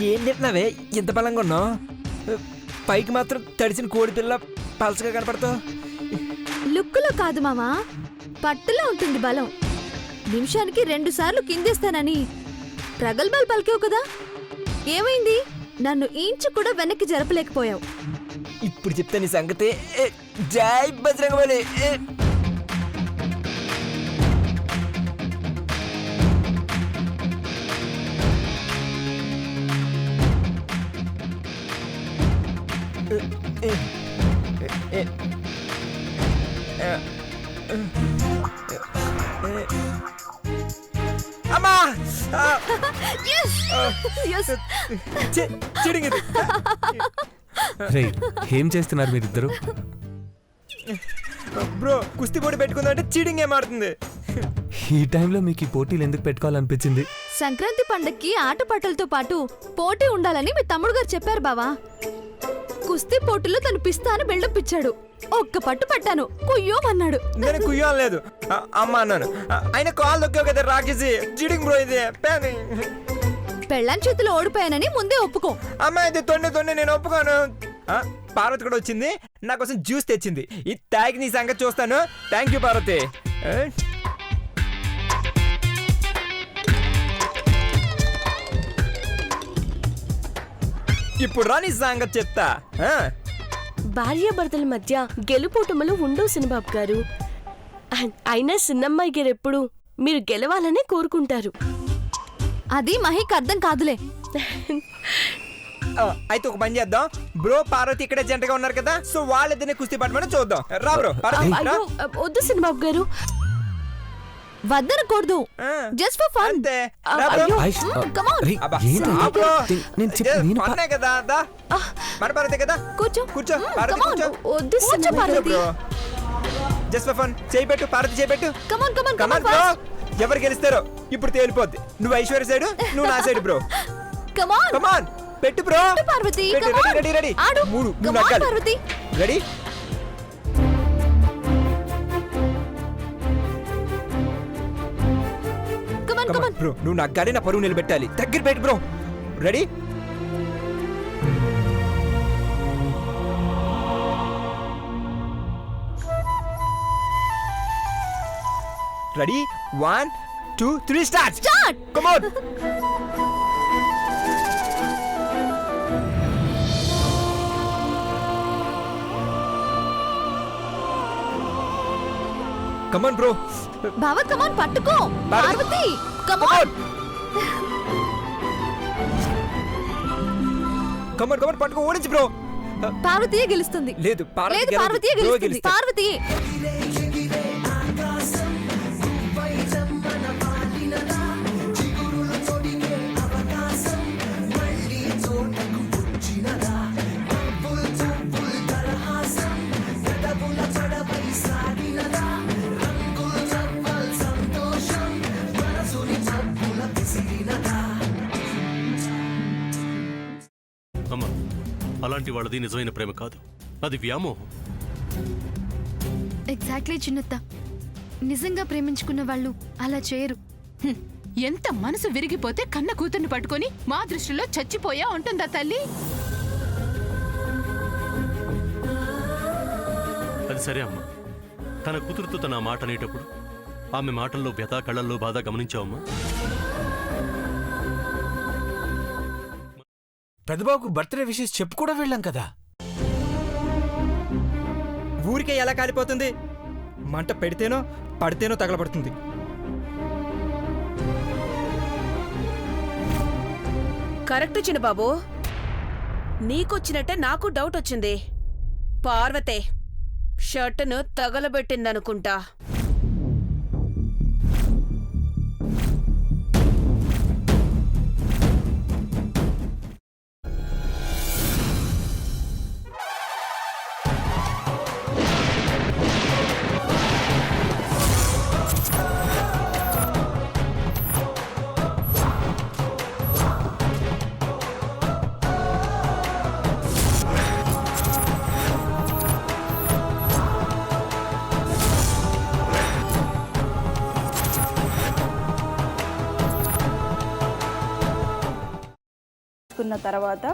ఏం తింటున్నావే ఇంత బలంగా ఉన్నావు? పైకి మాత్రం తడిసిన కోడి పిల్ల పలసగా కనపడతావు. లుక్కులో కాదు మామా, పట్టులో ఉంటుంది బలం. నిమిషానికి 2 సార్లు కిందేస్తానని ప్రగల్భాలు పలికావు కదా, ఏమైంది? నన్ను ఇంచు కూడా వెనక్కి జరపలేకపోయావు. ఇప్పుడు చెప్తా నీ సంగతి. జై బజరంగబలి. అమ్మా చెడిగింది. ఏం చేస్తున్నారు మీరిద్దరు? బ్రో కుస్తీ పోటీ పెట్టుకుందంటే చీటింగ్ ఏమాడుతుంది. ఈ టైంలో మీకు ఈ పోటీలు ఎందుకు పెట్టుకోవాలనిపించింది? సంక్రాంతి పండక్కి ఆటపాటలతో పాటు పోటీ ఉండాలని మీ తమ్ముడు గారు చెప్పారు బావా. కుస్తీ పోటీలో తను పిస్తా అని బిల్డప్ ఇచ్చాడు. ఒక్క పట్టు పట్టాను, కుయ్యోమన్నాడు. నేను కుయ్యం లేదు అమ్మ అన్నాను. ఆయన కాల్ దొక్కావు కదా రాకేసి. చీటింగ్ బ్రో ఇది. పెళ్ళాన్ చేతిలో ఓడిపోయానని ముందే ఒప్పుకో. అమ్మాయి అయితే తొండే నేను ఒప్పుకోను. పార్వతి కూడా వచ్చింది, నా కోసం జ్యూస్ తెచ్చింది. ఈ తాగి నీ సంగతి చూస్తాను. Thank you Parvathi. ఇప్పుడు రా నీ సంగతి చెప్తా. భార్యాభర్తల మధ్య గెలుపోటములు ఉండవు సినిబాబు గారు. అయినా చిన్నమ్మాయి గారు ఎప్పుడు మీరు గెలవాలనే కోరుకుంటారు. అది మహికి అర్థం కాదులే. అయితే ఒక పని చేద్దాం. బ్రో పార్వతి ఇక్కడే జంటగా ఉన్నారు కదా, సో వాళ్ళిద్దరిని కుస్తీ పట్టమని చూద్దాం. రా బ్రో. వద్దు సినిబాబు గారు, వద్దనకూడదు. Just for fun. అంతే. Come on. కదా మన పార్వతి కదా. కూర్చో కూర్చో పార్వతి కూర్చో. వద్దు పార్వతి. Just for fun. చేయబెట్టు పార్వతి, చేయబెట్టు. Come on come on come on bro. ఎవరు గెలుస్తారో ఇప్పుడు తేలిపోద్ది. నువ్వు ఐశ్వర్య సైడ్, నువ్వు నా side bro. Come on come on పెట్టు బ్రో. Parvati ready ready. ఆడు. నువ్వు నగ్గాలి. Parvati ready. Come on bro నువ్వు నగ్గాలి, నా పరువు నిలబెట్టాలి. దగ్గర పెట్టు bro. Ready. Ready 1 2 3 start. Come on. Come on bro. బావా కమ్ ఆన్ పట్టుకో. Parvathi come on. Come on పట్టుకో, ఓడించు బ్రో. పార్వతియే గెలుస్తుంది. లేదు పార్వతియే గెలుస్తుంది. పార్వతి. అమ్మా, అలాంటి వాళ్ళది నిజమైన ప్రేమ కాదు, అది వ్యామోహం. ఎగ్జాక్ట్లీ చిన్నత్త. నిజంగా ప్రేమించుకున్న వాళ్ళు అలా చేయరు. ఎంత మనసు విరిగిపోతే కన్న కూతుర్ని పట్టుకొని మా దృష్టిలో చచ్చిపోయా ఉంటుందా తల్లి? అది సరే అమ్మా, తన కూతురుతో తన మాట అనేటప్పుడు ఆమె మాటల్లో వ్యథ, కళ్ళల్లో బాధ గమనించావమ్మా? పెద్దబాబుకు బర్త్డే విషెస్ చెప్పు కూడా వెళ్ళాం కదా. ఊరికే ఎలా కాలిపోతుంది? మంట పెడితేనో పడితేనో తగలబడుతుంది. కరెక్ట్ చిన్నబాబు, నీకొచ్చినట్టే నాకు డౌట్ వచ్చింది. పార్వతే షర్టును తగలబెట్టిందనుకుంటా. వేసుకున్న తర్వాత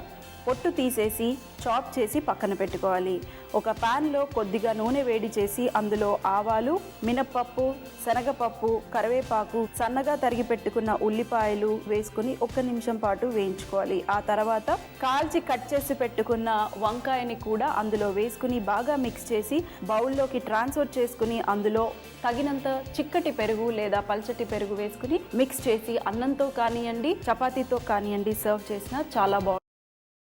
పొట్టు తీసేసి చాప్ చేసి పక్కన పెట్టుకోవాలి. ఒక ప్యాన్లో కొద్దిగా నూనె వేడి చేసి అందులో ఆవాలు, మినప్పప్పు, శనగపప్పు, కరివేపాకు, సన్నగా తరిగి పెట్టుకున్న ఉల్లిపాయలు వేసుకుని 1 నిమిషం పాటు వేయించుకోవాలి. ఆ తర్వాత కాల్చి కట్ చేసి పెట్టుకున్న వంకాయని కూడా అందులో వేసుకుని బాగా మిక్స్ చేసి బౌల్లోకి ట్రాన్స్ఫర్ చేసుకుని అందులో తగినంత చిక్కటి పెరుగు లేదా పల్చటి పెరుగు వేసుకుని మిక్స్ చేసి అన్నంతో కానివ్వండి, చపాతీతో కానివ్వండి సర్వ్ చేసినా చాలా బాగుంటుంది.